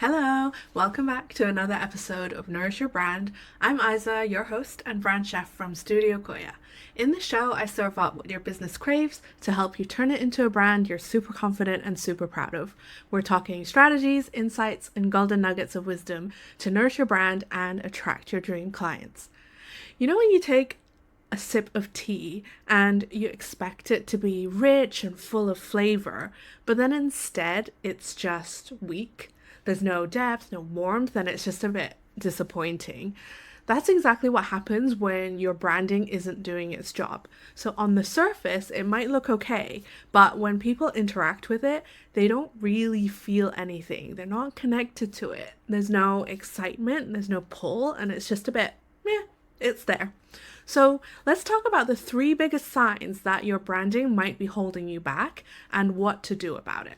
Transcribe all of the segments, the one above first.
Hello, welcome back to another episode of Nourish Your Brand. I'm Isa, your host and brand chef from Studio Koya. In the show, I serve up what your business craves to help you turn it into a brand you're super confident and super proud of. We're talking strategies, insights, and golden nuggets of wisdom to nourish your brand and attract your dream clients. You know when you take a sip of tea and you expect it to be rich and full of flavor, but then instead it's just weak? There's no depth, no warmth, and it's just a bit disappointing. That's exactly what happens when your branding isn't doing its job. So on the surface, it might look okay, but when people interact with it, they don't really feel anything. They're not connected to it. There's no excitement, there's no pull, and it's just a bit, meh, it's there. So let's talk about the three biggest signs that your branding might be holding you back and what to do about it.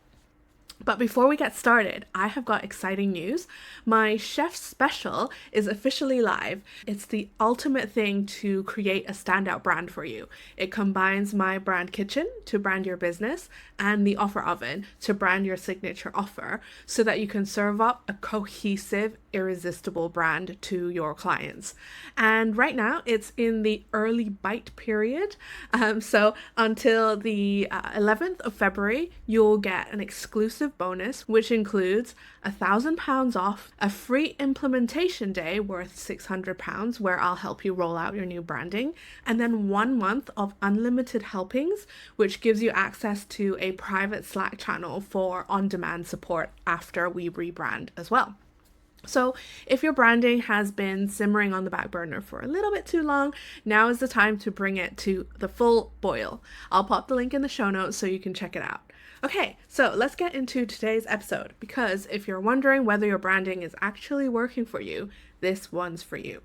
But before we get started, I have got exciting news. My chef special is officially live. It's the ultimate thing to create a standout brand for you. It combines my brand kitchen to brand your business and the offer oven to brand your signature offer so that you can serve up a cohesive, irresistible brand to your clients. And right now it's in the early bite period. So until the 11th of February, you'll get an exclusive bonus, which includes £1,000 off, a free implementation day worth £600, where I'll help you roll out your new branding, and then 1 month of unlimited helpings, which gives you access to a private Slack channel for on-demand support after we rebrand as well. So if your branding has been simmering on the back burner for a little bit too long, now is the time to bring it to the full boil. I'll pop the link in the show notes so you can check it out. Okay, so let's get into today's episode, because if you're wondering whether your branding is actually working for you, this one's for you.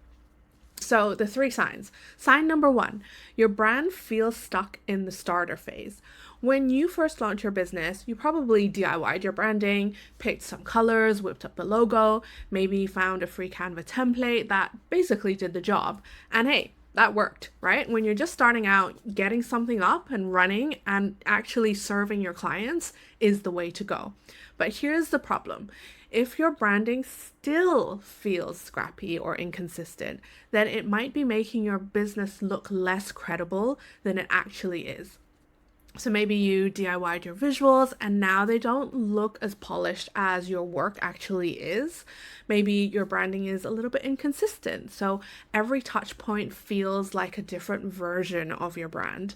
So the three signs. Sign number one, your brand feels stuck in the starter phase. When you first launched your business, you probably DIY'd your branding, picked some colors, whipped up the logo, maybe found a free Canva template that basically did the job. And hey, that worked, right? When you're just starting out, getting something up and running and actually serving your clients is the way to go. But here's the problem. If your branding still feels scrappy or inconsistent, then it might be making your business look less credible than it actually is. So maybe you DIY'd your visuals and now they don't look as polished as your work actually is. Maybe your branding is a little bit inconsistent, so every touch point feels like a different version of your brand.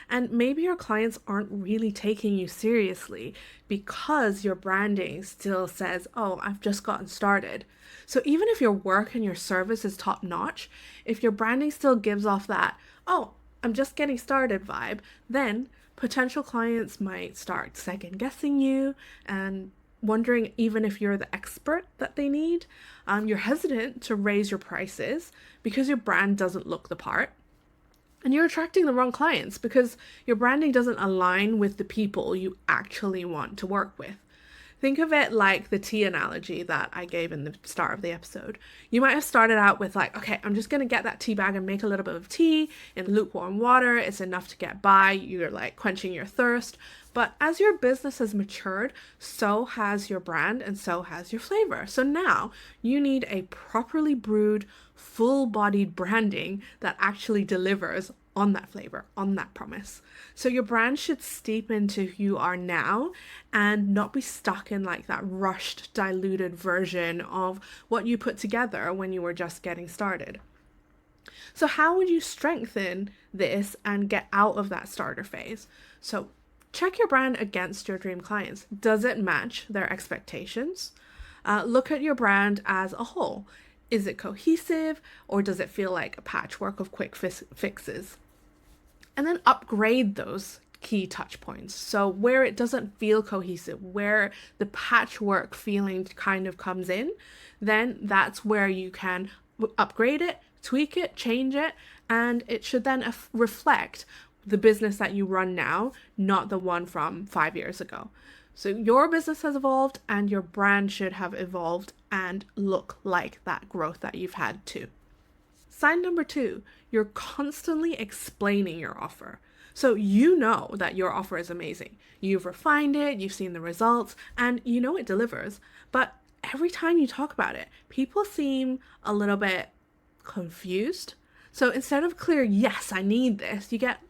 And maybe your clients aren't really taking you seriously because your branding still says, oh, I've just gotten started. So even if your work and your service is top notch, if your branding still gives off that, oh, I'm just getting started vibe, then potential clients might start second guessing you and wondering even if you're the expert that they need. You're hesitant to raise your prices because your brand doesn't look the part. And you're attracting the wrong clients because your branding doesn't align with the people you actually want to work with. Think of it like the tea analogy that I gave in the start of the episode. You might have started out with like, okay, I'm just going to get that tea bag and make a little bit of tea in lukewarm water. It's enough to get by. You're like quenching your thirst. But as your business has matured, so has your brand and so has your flavor. So now you need a properly brewed, full-bodied branding that actually delivers on that flavor, on that promise. So your brand should steep into who you are now and not be stuck in like that rushed, diluted version of what you put together when you were just getting started. So how would you strengthen this and get out of that starter phase? So check your brand against your dream clients. Does it match their expectations? Look at your brand as a whole. Is it cohesive, or does it feel like a patchwork of quick fixes? And then upgrade those key touch points. So where it doesn't feel cohesive, where the patchwork feeling kind of comes in, then that's where you can upgrade it, tweak it, change it, and it should then reflect the business that you run now, not the one from 5 years ago. So your business has evolved and your brand should have evolved and look like that growth that you've had too. Sign number two, you're constantly explaining your offer. So you know that your offer is amazing. You've refined it, you've seen the results, and you know it delivers. But every time you talk about it, people seem a little bit confused. So instead of clear, yes, I need this, you get,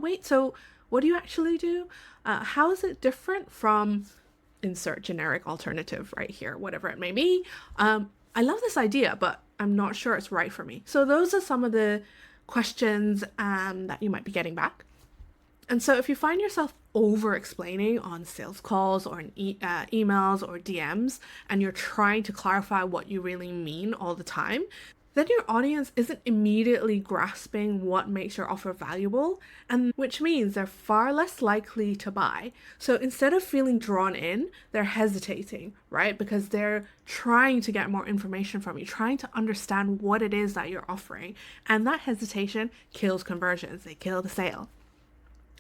wait, so what do you actually do? How is it different from insert generic alternative right here, whatever it may be? I love this idea, but I'm not sure it's right for me. So those are some of the questions that you might be getting back. And so if you find yourself over explaining on sales calls or in emails or DMs, and you're trying to clarify what you really mean all the time, then your audience isn't immediately grasping what makes your offer valuable, and which means they're far less likely to buy. So instead of feeling drawn in, they're hesitating, right? Because they're trying to get more information from you, trying to understand what it is that you're offering. And that hesitation kills conversions, they kill the sale.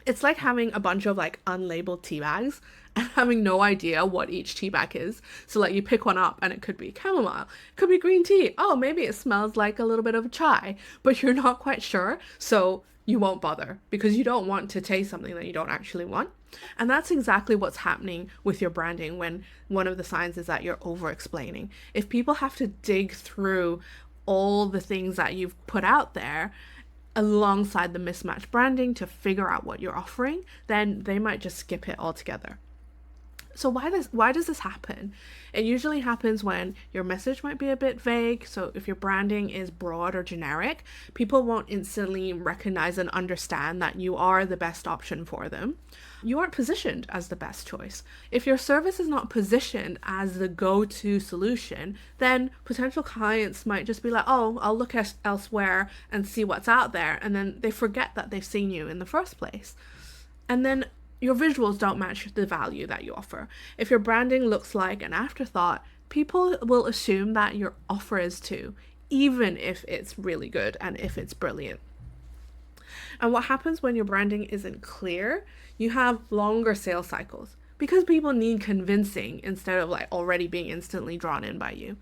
It's like having a bunch of like unlabeled tea bags and having no idea what each tea bag is. So like you pick one up and it could be chamomile, it could be green tea. Oh, maybe it smells like a little bit of a chai, but you're not quite sure. So you won't bother because you don't want to taste something that you don't actually want. And that's exactly what's happening with your branding when one of the signs is that you're over explaining. If people have to dig through all the things that you've put out there alongside the mismatched branding to figure out what you're offering, then they might just skip it altogether. So why does this happen? It usually happens when your message might be a bit vague. So if your branding is broad or generic, people won't instantly recognize and understand that you are the best option for them. You aren't positioned as the best choice. If your service is not positioned as the go-to solution, then potential clients might just be like, oh, I'll look elsewhere and see what's out there. And then they forget that they've seen you in the first place. And then your visuals don't match the value that you offer. If your branding looks like an afterthought, people will assume that your offer is too, even if it's really good and if it's brilliant. And what happens when your branding isn't clear? You have longer sales cycles because people need convincing instead of like already being instantly drawn in by you.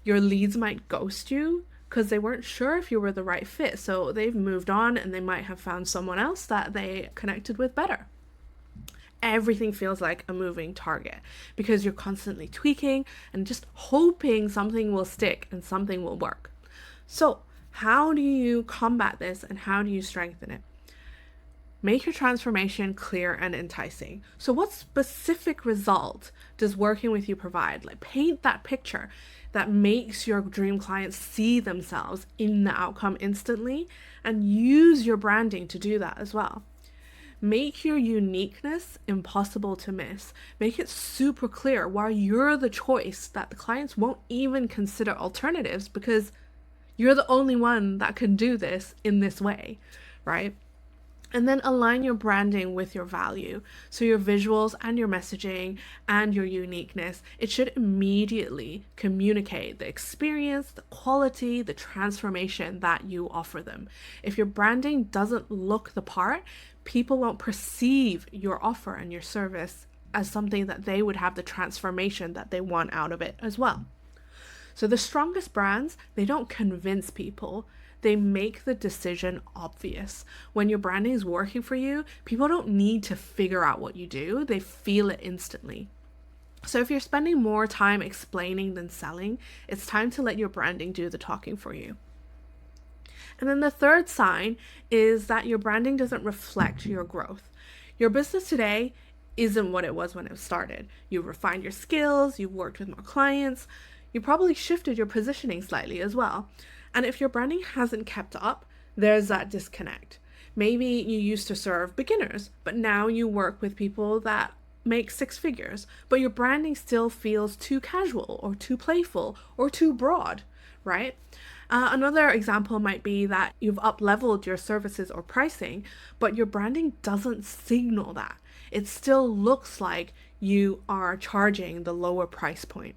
Your leads might ghost you because they weren't sure if you were the right fit. So they've moved on and they might have found someone else that they connected with better. Everything feels like a moving target because you're constantly tweaking and just hoping something will stick and something will work. So how do you combat this and how do you strengthen it? Make your transformation clear and enticing. So what specific result does working with you provide? Like paint that picture that makes your dream clients see themselves in the outcome instantly, and use your branding to do that as well. Make your uniqueness impossible to miss. Make it super clear why you're the choice that the clients won't even consider alternatives because you're the only one that can do this in this way, right? And then align your branding with your value. So your visuals and your messaging and your uniqueness, it should immediately communicate the experience, the quality, the transformation that you offer them. If your branding doesn't look the part, people won't perceive your offer and your service as something that they would have the transformation that they want out of it as well. So the strongest brands, they don't convince people. They make the decision obvious. When your branding is working for you, people don't need to figure out what you do. They feel it instantly. So if you're spending more time explaining than selling, it's time to let your branding do the talking for you. And then the third sign is that your branding doesn't reflect your growth. Your business today isn't what it was when it started. You've refined your skills, you've worked with more clients, you probably shifted your positioning slightly as well. And if your branding hasn't kept up, there's that disconnect. Maybe you used to serve beginners, but now you work with people that make six figures, but your branding still feels too casual or too playful or too broad, right? Another example might be that you've up-leveled your services or pricing, but your branding doesn't signal that. It still looks like you are charging the lower price point.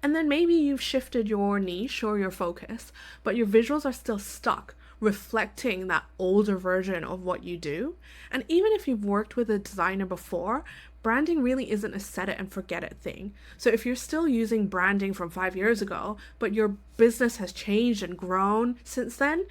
And then maybe you've shifted your niche or your focus, but your visuals are still stuck, reflecting that older version of what you do. And even if you've worked with a designer before, branding really isn't a set it and forget it thing. So if you're still using branding from 5 years ago, but your business has changed and grown since then,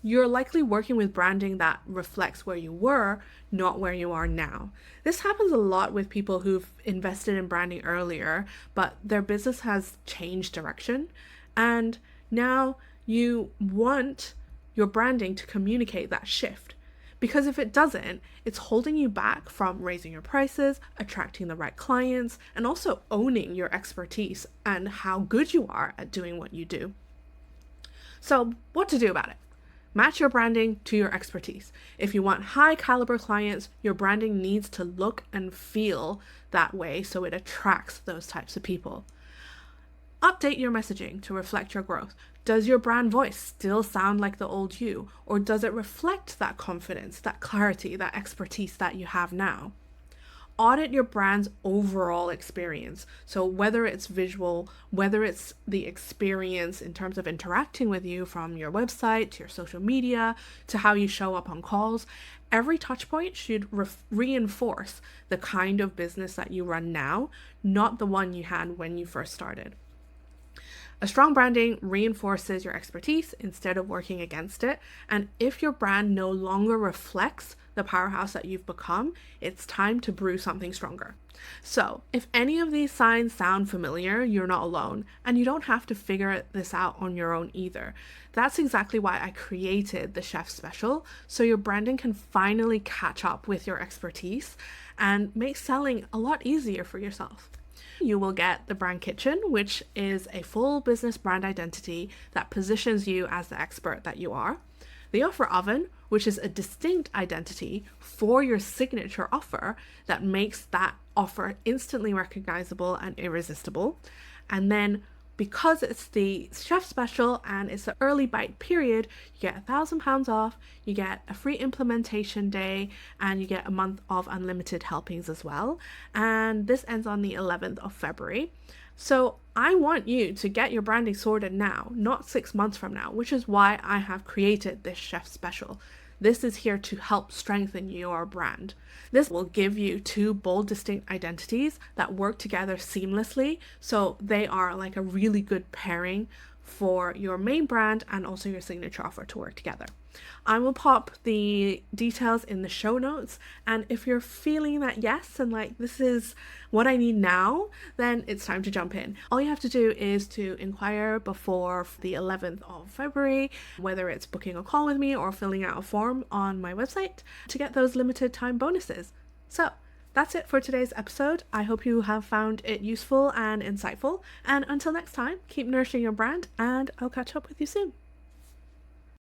you're likely working with branding that reflects where you were, not where you are now. This happens a lot with people who've invested in branding earlier, but their business has changed direction. And now you want your branding to communicate that shift. Because if it doesn't, it's holding you back from raising your prices, attracting the right clients, and also owning your expertise and how good you are at doing what you do. So, what to do about it? Match your branding to your expertise. If you want high caliber clients, your branding needs to look and feel that way so it attracts those types of people. Update your messaging to reflect your growth. Does your brand voice still sound like the old you, or does it reflect that confidence, that clarity, that expertise that you have now? Audit your brand's overall experience. So whether it's visual, whether it's the experience in terms of interacting with you from your website to your social media to how you show up on calls, every touch point should reinforce the kind of business that you run now, not the one you had when you first started. A strong branding reinforces your expertise instead of working against it. And if your brand no longer reflects the powerhouse that you've become, it's time to brew something stronger. So, if any of these signs sound familiar, you're not alone, and you don't have to figure this out on your own either. That's exactly why I created the Chef Special, so your branding can finally catch up with your expertise and make selling a lot easier for yourself. You will get the Brand Kitchen, which is a full business brand identity that positions you as the expert that you are. The Offer Oven, which is a distinct identity for your signature offer that makes that offer instantly recognizable and irresistible. And then because it's the Chef Special and it's the early bite period, you get £1,000 off, you get a free implementation day, and you get a month of unlimited helpings as well. And this ends on the 11th of February. So I want you to get your branding sorted now, not 6 months from now, which is why I have created this Chef Special. This is here to help strengthen your brand. This will give you two bold, distinct identities that work together seamlessly. So they are like a really good pairing for your main brand and also your signature offer to work together. I will pop the details in the show notes. And if you're feeling that yes, and like this is what I need now, then it's time to jump in. All you have to do is to inquire before the 11th of February, whether it's booking a call with me or filling out a form on my website to get those limited time bonuses. So that's it for today's episode. I hope you have found it useful and insightful. And until next time, keep nourishing your brand, and I'll catch up with you soon.